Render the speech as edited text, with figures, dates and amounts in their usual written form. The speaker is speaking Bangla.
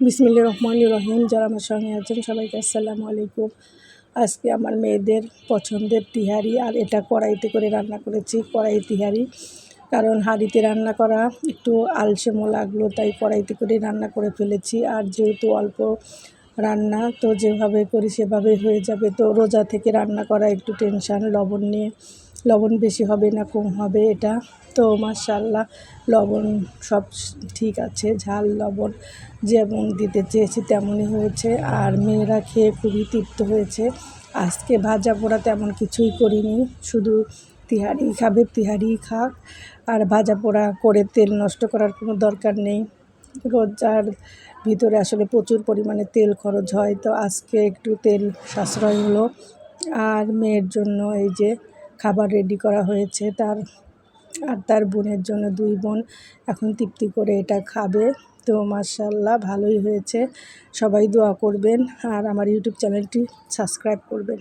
বিসমিল্লাহির রহমানির রহিম। যারা আমার সঙ্গে আছেন সবাইকে আসসালামু আলাইকুম। আজকে আমার মেয়েদের পছন্দের তিহারি, আর এটা কড়াইতে করে রান্না করেছি, কড়াই তিহারি। কারণ হাঁড়িতে রান্না করা একটু আলসেমো লাগলো, তাই কড়াইতে করে রান্না করে ফেলেছি। আর যেহেতু অল্প রান্না, তো যেভাবে করি সেভাবে হয়ে যাবে। তো রোজা থেকে রান্না করা একটু টেনশান, লবণ নিয়ে, লবণ বেশি হবে না কম হবে এটা। তো মাশাআল্লাহ লবণ সব ঠিক আছে, ঝাল লবণ যেমন দিতে চেয়েছি তেমনই হয়েছে। আর মেয়েরা খেয়ে খুবই তৃপ্ত হয়েছে। আজকে ভাজা পোড়া তেমন কিছুই করিনি, শুধু তিহারি খাবে, তিহারি খাক। আর ভাজা পোড়া করে তেল নষ্ট করার কোনো দরকার নেই। রোজার ভিতরে আসলে প্রচুর পরিমাণে তেল খরচ হয়, তো আজকে একটু তেল সাশ্রয় হলো। আর মেয়ের জন্য এই যে খাবার রেডি করা হয়েছে, তার বোনের জন্য, দুই বোন এখন তৃপ্তি করে এটা খাবে। তো মাশাআল্লাহ ভালোই হয়েছে। সবাই দোয়া করবেন আর আমার ইউটিউব চ্যানেলটি সাবস্ক্রাইব করবেন।